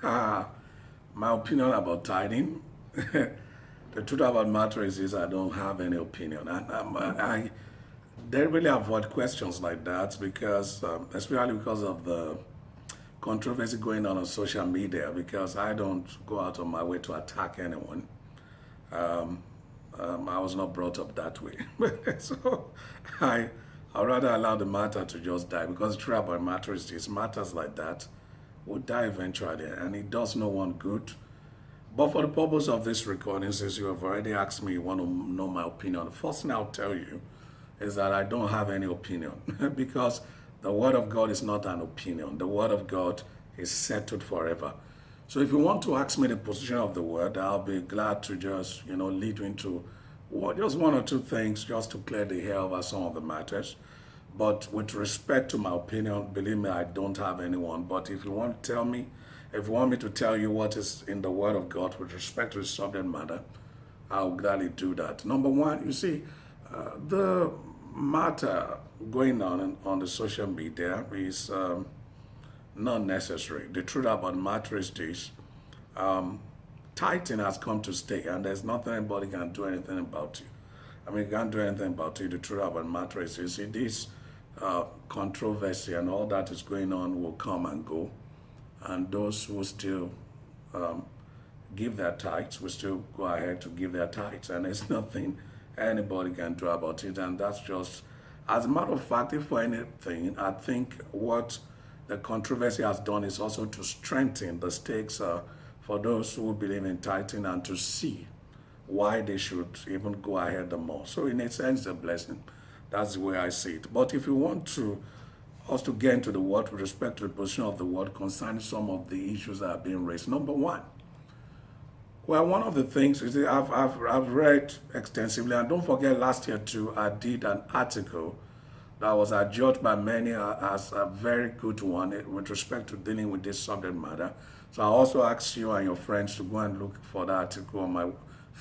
Uh, my opinion about tithing. The truth about matter is I don't have any opinion. And I deliberately avoid questions like that because, especially because of the controversy going on social media, because I don't go out on my way to attack anyone. I was not brought up that way. So I, I'd rather allow the matter to just die because the truth about matter is this matters like that will die eventually and it does no one good. But for the purpose of this recording, since you have already asked me, you want to know my opinion, the first thing I'll tell you is that I don't have any opinion because the Word of God is not an opinion. The Word of God is settled forever. So if you want to ask me the position of the Word, I'll be glad to just, lead you into just one or two things just to clear the air over some of the matters. But with respect to my opinion, believe me, I don't have anyone. But if you want to tell me, if you want me to tell you what is in the Word of God with respect to the subject matter, I'll gladly do that. Number one, you see, the matter going on the social media is not necessary. The truth about the matter is this. Tithing has come to stay, and there's nothing anybody can do anything about you. I mean, you can't do anything about it. The truth about the matter is, you see, this controversy and all that is going on will come and go, and those who still um, give their tithes will still go ahead to give their tithes, and there's nothing anybody can do about it. And that's just, as a matter of fact, if for anything, I think what the controversy has done is also to strengthen the stakes for those who believe in tithing and to see why they should even go ahead the more. So in a sense, it's a blessing. That's the way I see it. But if you want to us to get into the word with respect to the position of the word concerning some of the issues that are being raised. Number one, well, one of the things is that I've read extensively, and don't forget last year too, I did an article that was adjudged by many as a very good one with respect to dealing with this subject matter. So I also ask you and your friends to go and look for that article on my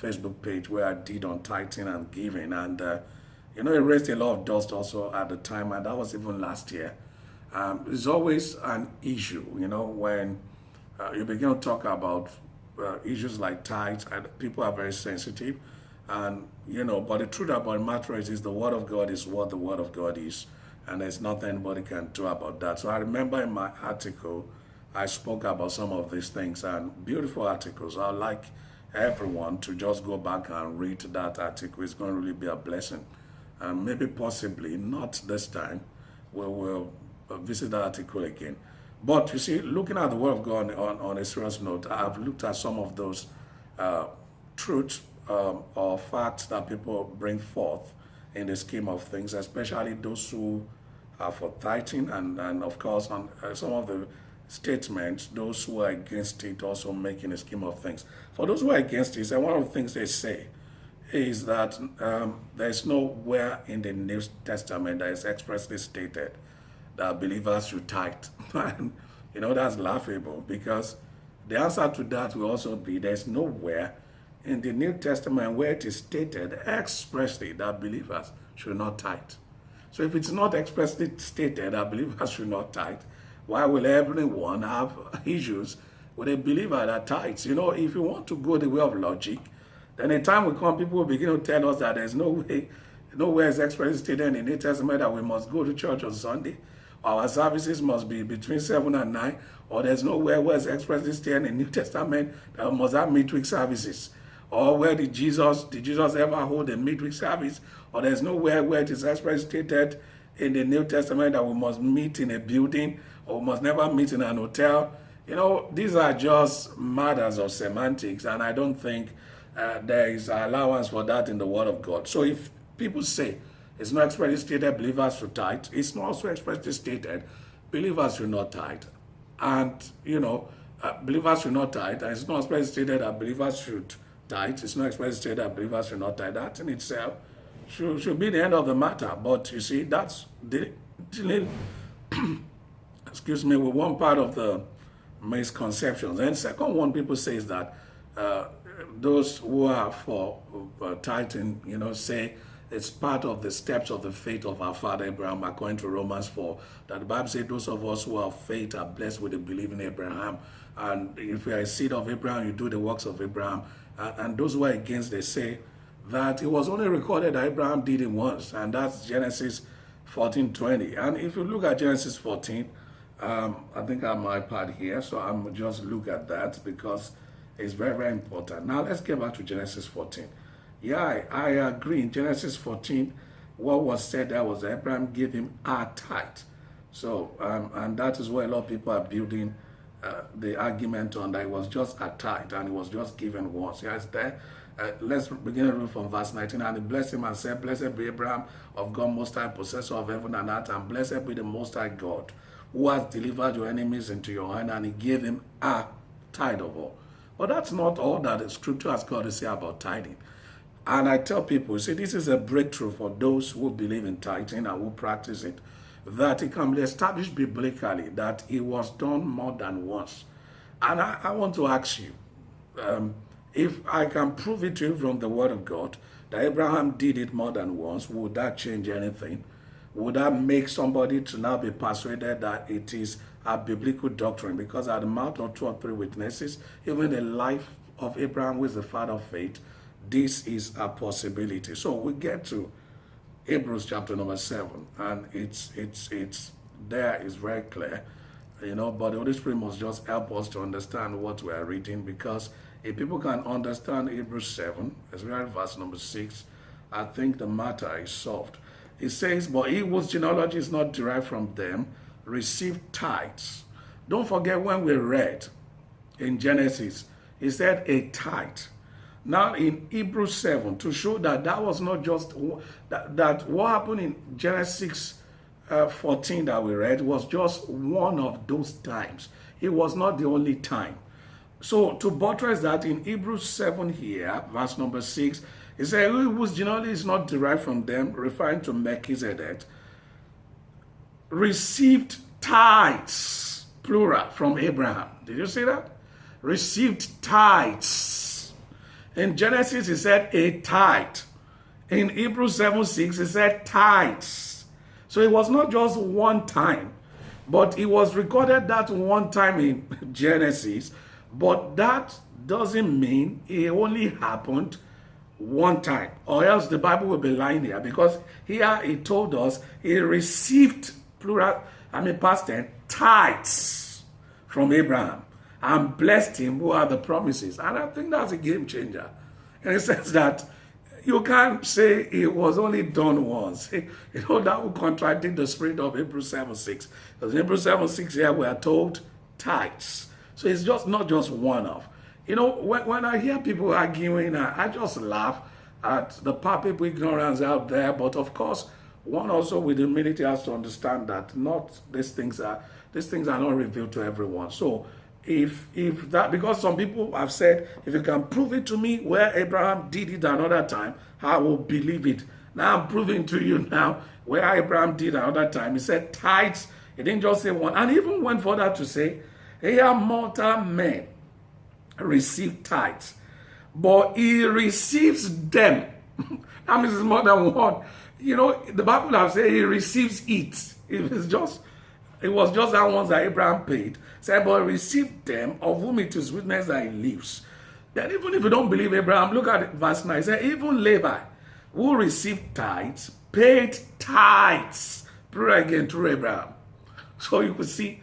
Facebook page where I did on tithing and giving. And, it raised a lot of dust also at the time, and that was even last year. It's always an issue, when you begin to talk about issues like tithes, and people are very sensitive. And, but the truth about the matter is the Word of God is what the Word of God is, and there's nothing anybody can do about that. So I remember in my article, I spoke about some of these things, and beautiful articles. I'd like everyone to just go back and read that article. It's going to really be a blessing. And maybe possibly not this time, we will visit that article again. But you see, looking at the Word of God on a serious note, I've looked at some of those truths or facts that people bring forth in the scheme of things, especially those who are for tithing, and of course, on some of the statements, those who are against it also making a scheme of things. For those who are against it, and one of the things they say is that there's nowhere in the New Testament that is expressly stated that believers should tithe. And, that's laughable because the answer to that will also be there's nowhere in the New Testament where it is stated expressly that believers should not tithe. So if it's not expressly stated that believers should not tithe, why will everyone have issues with a believer that tithes? If you want to go the way of logic, then a time will come, people will begin to tell us that there's nowhere is expressly stated in the New Testament that we must go to church on Sunday. Our services must be between 7 and 9, or there's nowhere where it's expressly stated in the New Testament that we must have midweek services. Or where did Jesus ever hold a midweek service? Or there's nowhere where it is expressly stated in the New Testament that we must meet in a building, or we must never meet in an hotel. These are just matters of semantics, and I don't think there is allowance for that in the Word of God. So if people say it's not expressly stated believers should tithe, it's not also expressly stated believers should not tithe. And, believers should not tithe, and it's not expressly stated that believers should tithe, it's not expressly stated that believers should not tithe. That in itself should be the end of the matter. But you see, that's dealing, excuse me, with one part of the misconceptions. And second one, people say is that those who are for tithing, say It's part of the steps of the faith of our father Abraham, according to Romans 4. That the Bible says those of us who have faith are blessed with the believing Abraham. And if you are a seed of Abraham, you do the works of Abraham. And those who are against, they say that it was only recorded that Abraham did it once. And that's Genesis 14:20. And if you look at Genesis 14, I think I have my iPad here, so I'm just look at that because it's very, very important. Now let's get back to Genesis 14. Yeah, I agree. In Genesis 14, what was said there was that Abraham gave him a tithe. So, and that is where a lot of people are building the argument on that it was just a tithe and it was just given once. Yes, there. Let's begin to read from verse 19. And he blessed him and said, Blessed be Abraham of God Most High, possessor of heaven and earth, and blessed be the Most High God, who has delivered your enemies into your hand, and he gave him a tithe of all. But that's not all that the scripture has got to say about tithing. And I tell people, see, this is a breakthrough for those who believe in tithing and who practice it, that it can be established biblically that it was done more than once. And I want to ask you, if I can prove it to you from the Word of God, that Abraham did it more than once, would that change anything? Would that make somebody to now be persuaded that it is a biblical doctrine? Because at the mouth of 2 or 3 witnesses, even the life of Abraham, who is the father of faith, this is a possibility. So we get to Hebrews chapter number 7, and it's there is very clear, but the Holy Spirit must just help us to understand what we are reading, because if people can understand Hebrews 7, especially verse number 6, I think the matter is solved. It says, but he whose genealogy is not derived from them received tithes. Don't forget when we read in Genesis, he said a tithe. Now in Hebrews 7, to show that that was not just, that what happened in Genesis 14 that we read was just one of those times. It was not the only time. So to buttress that, in Hebrews 7 here, verse number 6, it says, whose genealogy is not derived from them, referring to Melchizedek, received tithes, plural, from Abraham. Did you see that? Received tithes. In Genesis, he said a tithe. In Hebrews 7:6, he said tithes. So it was not just one time, but it was recorded that one time in Genesis, but that doesn't mean it only happened one time, or else the Bible will be lying here, because here it told us he received, plural, past tense, tithes from Abraham and blessed him who are the promises. And I think that's a game changer. And it says that you can't say it was only done once. That would contradict the spirit of Hebrews 7:6. Because in Hebrews 7:6 here we are told tithes. So it's just not just one of. When I hear people arguing, I just laugh at the palpable ignorance out there. But of course, one also with humility has to understand that not these things are not revealed to everyone. So if that, because some people have said, if you can prove it to me where Abraham did it another time, I will believe it. Now I'm proving to you now where Abraham did another time. He said tithes. He didn't just say one, and even went further to say, here mortal men receive tithes, but he receives them. That means it's more than one. The Bible has said he receives it. It was just that ones that Abraham paid. Said, but he received them, of whom it is witness that he lives. Then even if you don't believe Abraham, look at verse 9. It said, even Levi, who received tithes, paid tithes. Pray again through Abraham. So you could see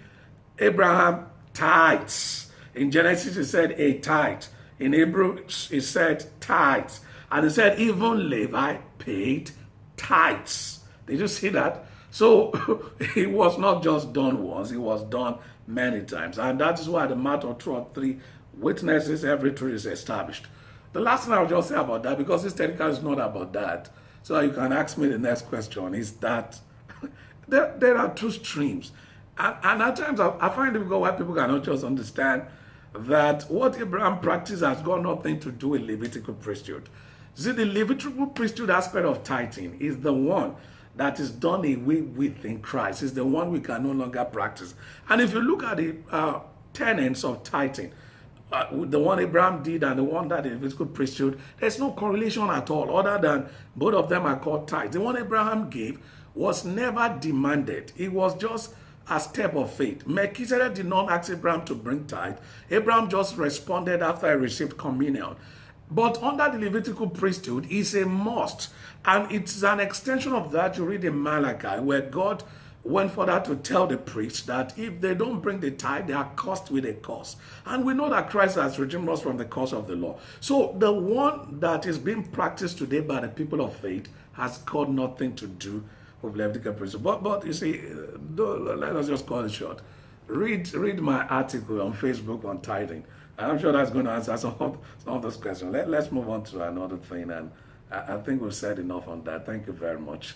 Abraham tithes. In Genesis, it said a tithe. In Hebrews, it said tithes. And it said even Levi paid tithes. Did you see that? So it was not just done once, it was done many times. And that is why the matter of 2 or 3 witnesses, every truth is established. The last thing I'll just say about that, because this technical is not about that, so you can ask me the next question, is that there are 2 streams. And at times I find it difficult why people cannot just understand that what Abraham practiced has got nothing to do with Levitical priesthood. See, the Levitical priesthood aspect of tithing is the one that is done away with in Christ. It's the one we can no longer practice. And if you look at the tenets of tithing, the one Abraham did and the one that the Levitical priesthood, there's no correlation at all, other than both of them are called tithes. The one Abraham gave was never demanded. It was just a step of faith. Melchizedek did not ask Abraham to bring tithe. Abraham just responded after he received communion. But under the Levitical priesthood, it's a must. And it's an extension of that you read in Malachi, where God went further to tell the priests that if they don't bring the tithe, they are cursed with a curse. And we know that Christ has redeemed us from the curse of the law. So the one that is being practiced today by the people of faith has got nothing to do with Levitical priesthood. But you see, let us just call it short. Read my article on Facebook on tithing. I'm sure that's going to answer some of those questions. Let's move on to another thing. And I think we've said enough on that. Thank you very much.